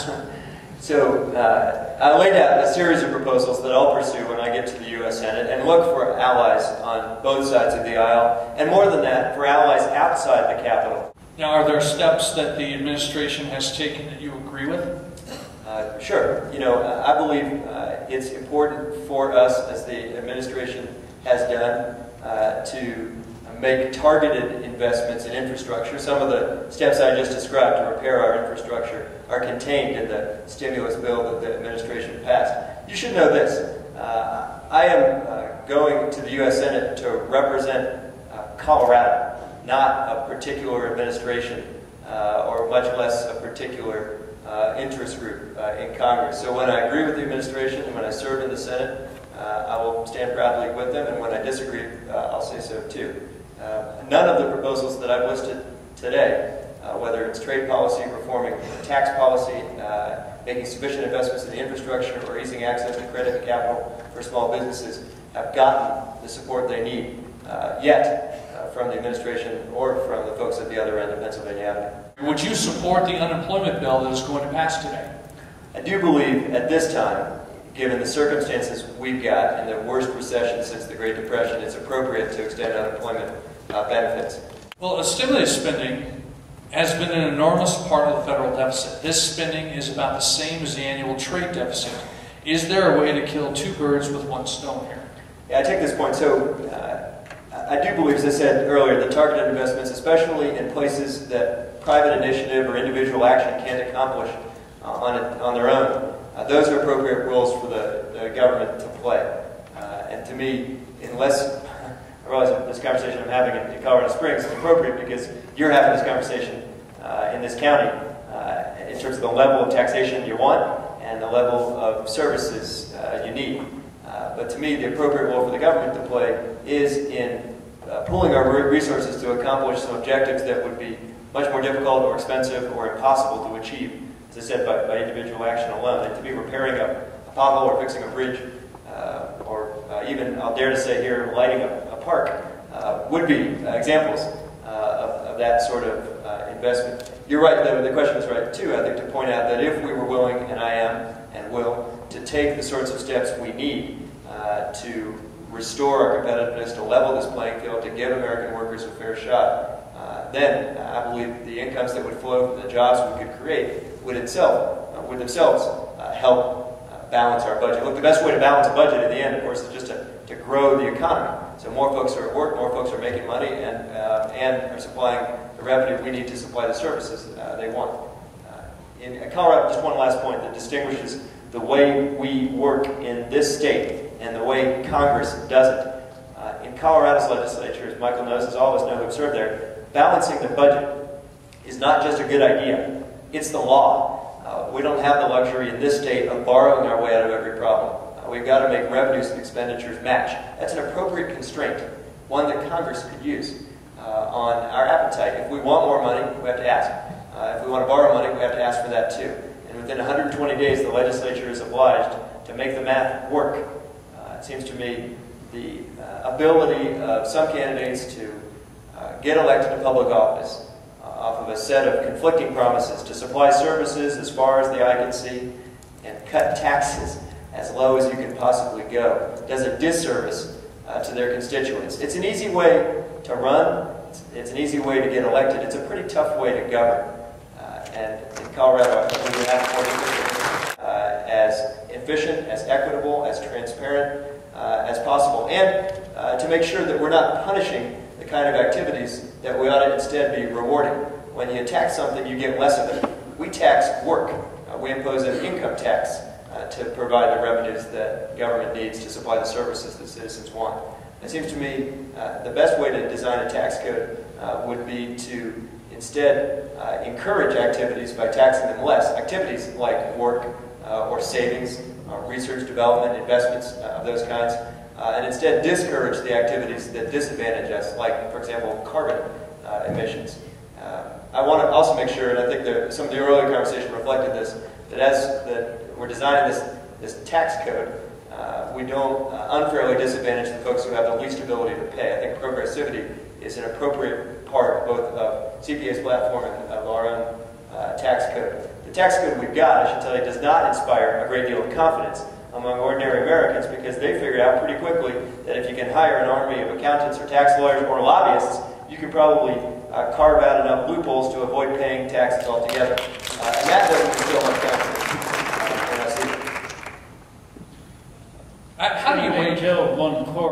proposals? So I laid out a series of proposals that I'll pursue when I get to the U.S. Senate and look for allies on both sides of the aisle, and more than that, for allies outside the Capitol. Now, are there steps that the administration has taken that you agree with? Sure. You know, I believe it's important for us, as the administration has done, to make targeted investments in infrastructure. Some of the steps I just described to repair our infrastructure are contained in the stimulus bill that the administration passed. You should know this. I am going to the U.S. Senate to represent Colorado, not a particular administration or much less a particular interest group in Congress. So when I agree with the administration and when I serve in the Senate, I will stand proudly with them, and when I disagree, I'll say so too. None of the proposals that I've listed today, whether it's trade policy, reforming tax policy, making sufficient investments in the infrastructure, or easing access to credit and capital for small businesses, have gotten the support they need yet from the administration or from the folks at the other end of Pennsylvania Avenue. Would you support the unemployment bill that is going to pass today? I do believe at this time, given the circumstances we've got in the worst recession since the Great Depression, it's appropriate to extend unemployment benefits. Well, stimulus spending has been an enormous part of the federal deficit. This spending is about the same as the annual trade deficit. Is there a way to kill two birds with one stone here? Yeah, I take this point. So I do believe, as I said earlier, that targeted investments, especially in places that private initiative or individual action can't accomplish on their own, those are appropriate roles for the government to play. And to me, unless I realize that this conversation I'm having in Colorado Springs is appropriate because you're having this conversation in this county in terms of the level of taxation you want and the level of services you need. But to me, the appropriate role for the government to play is in pooling our resources to accomplish some objectives that would be much more difficult or expensive or impossible to achieve, as I said, by individual action alone. And to be repairing a pothole or fixing a bridge or even, I'll dare to say here, lighting a park would be examples of that sort of investment. You're right, the question is right too, I think, to point out that if we were willing, and I am and will, to take the sorts of steps we need to restore our competitiveness, to level this playing field, to give American workers a fair shot, then I believe the incomes that would flow from the jobs we could create would themselves help balance our budget. Look, the best way to balance a budget at the end, of course, is just to grow the economy. So more folks are at work, more folks are making money, and are supplying the revenue we need to supply the services they want. In Colorado, just one last point that distinguishes the way we work in this state and the way Congress does it. In Colorado's legislature, as Michael knows, as all of us know who have served there, balancing the budget is not just a good idea, it's the law. We don't have the luxury in this state of borrowing our way out of every problem. We've got to make revenues and expenditures match. That's an appropriate constraint, one that Congress could use on our appetite. If we want more money, we have to ask. If we want to borrow money, we have to ask for that too. And within 120 days, the legislature is obliged to make the math work. It seems to me the ability of some candidates to get elected to public office off of a set of conflicting promises to supply services as far as the eye can see and cut taxes as low as you can possibly go does a disservice to their constituents. It's an easy way to run. It's an easy way to get elected. It's a pretty tough way to govern. And in Colorado, I think we have to make as efficient, as equitable, as transparent as possible, and to make sure that we're not punishing the kind of activities that we ought to instead be rewarding. When you tax something, you get less of it. We tax work. We impose an income tax to provide the revenues that government needs to supply the services that citizens want. It seems to me the best way to design a tax code would be to instead encourage activities by taxing them less. Activities like work or savings, research, development, investments of those kinds, and instead discourage the activities that disadvantage us, like, for example, carbon emissions. I want to also make sure, and I think some of the earlier conversation reflected this, that as we're designing this tax code, we don't unfairly disadvantage the folks who have the least ability to pay. I think progressivity is an appropriate part both of CPA's platform and of our own tax code. The tax code we've got, I should tell you, does not inspire a great deal of confidence among ordinary Americans, because they figured out pretty quickly that if you can hire an army of accountants or tax lawyers or lobbyists, you can probably carve out enough loopholes to avoid paying taxes altogether. And that doesn't instill much confidence in us either. How do you wait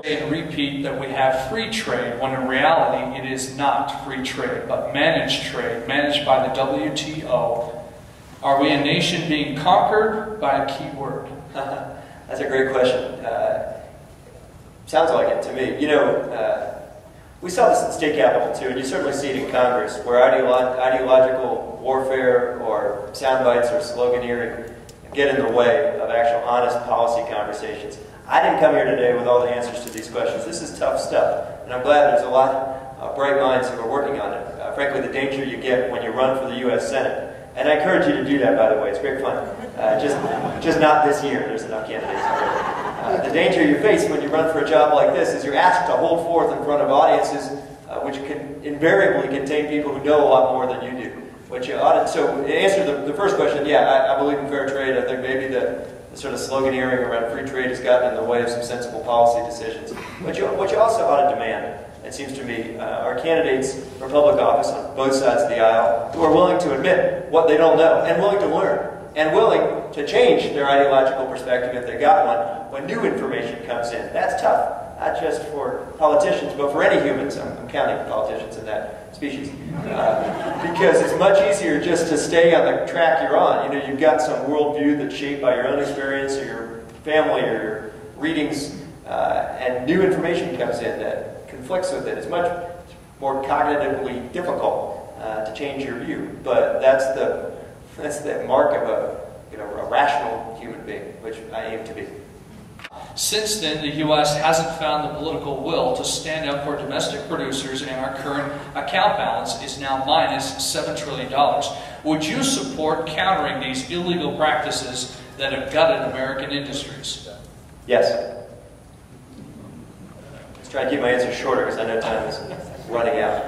and repeat that we have free trade when in reality it is not free trade, but managed trade, managed by the WTO? Are we a nation being conquered by a key word? That's a great question. Sounds like it to me. You know, we saw this in state capital too, and you certainly see it in Congress, where ideological warfare or sound bites or sloganeering get in the way of actual honest policy conversations. I didn't come here today with all the answers to these questions. This is tough stuff, and I'm glad there's a lot of bright minds who are working on it. Frankly, the danger you get when you run for the U.S. Senate, and I encourage you to do that, by the way. It's great fun. Just not this year. There's enough candidates already. The danger you face when you run for a job like this is you're asked to hold forth in front of audiences which can invariably contain people who know a lot more than you do. Which you ought to, so to answer the first question, yeah, I believe in fair trade. I think maybe the sort of sloganeering around free trade has gotten in the way of some sensible policy decisions. What you also ought to demand, it seems to me, are candidates for public office on both sides of the aisle who are willing to admit what they don't know and willing to learn and willing to change their ideological perspective if they got one when new information comes in. That's tough, not just for politicians, but for any humans. I'm counting politicians in that species. Because it's much easier just to stay on the track you're on. You know, you've got some worldview that's shaped by your own experience or your family or your readings, and new information comes in that conflicts with it. It's much more cognitively difficult to change your view, but that's the mark of a rational human being, which I aim to be. Since then, the U.S. hasn't found the political will to stand up for domestic producers, and our current account balance is now minus $7 trillion. Would you support countering these illegal practices that have gutted American industries? Yes. Let's try and keep my answer shorter because I know time is running out.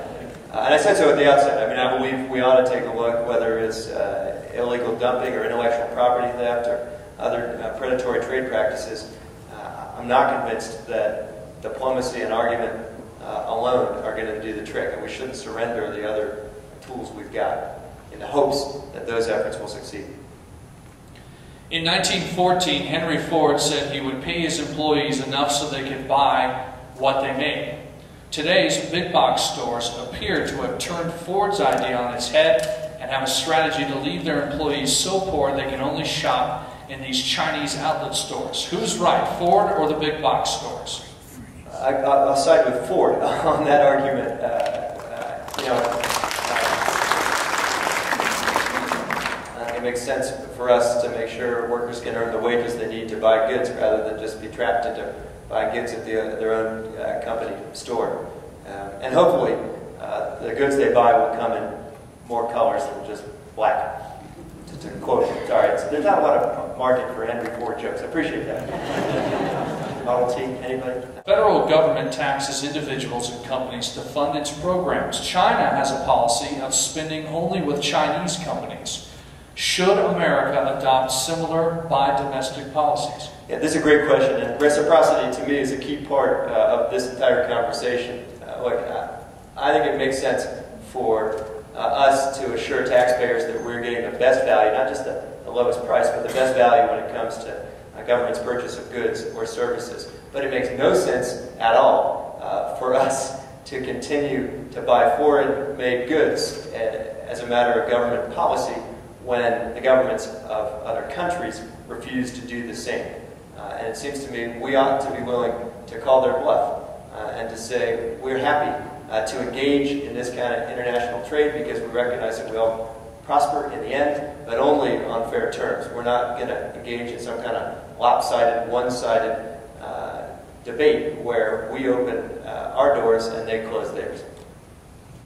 And I said so at the outset. I mean, I believe we ought to take a look, whether it's illegal dumping or intellectual property theft or other predatory trade practices. I'm not convinced that diplomacy and argument alone are going to do the trick, and we shouldn't surrender the other tools we've got in the hopes that those efforts will succeed. In 1914, Henry Ford said he would pay his employees enough so they could buy what they made. Today's big box stores appear to have turned Ford's idea on its head and have a strategy to leave their employees so poor they can only shop in these Chinese outlet stores. Who's right, Ford or the big box stores? I'll side with Ford on that argument. It makes sense for us to make sure workers can earn the wages they need to buy goods rather than just be trapped into buying goods at their own company store. And hopefully the goods they buy will come in more colors than just black. To quote him, sorry, there's not a lot of market for Henry Ford jokes. I appreciate that. Model T, anybody? Federal government taxes individuals and companies to fund its programs. China has a policy of spending only with Chinese companies. Should America adopt similar buy domestic policies? Yeah, this is a great question, and reciprocity to me is a key part of this entire conversation. I think it makes sense for us to assure taxpayers that we're getting the best value, not just the lowest price, but the best value when it comes to government's purchase of goods or services. But it makes no sense at all for us to continue to buy foreign-made goods as a matter of government policy when the governments of other countries refuse to do the same. And it seems to me we ought to be willing to call their bluff and to say we're happy to engage in this kind of international trade because we recognize that we all prosper in the end, but only on fair terms. We're not going to engage in some kind of lopsided, one-sided debate where we open our doors and they close theirs.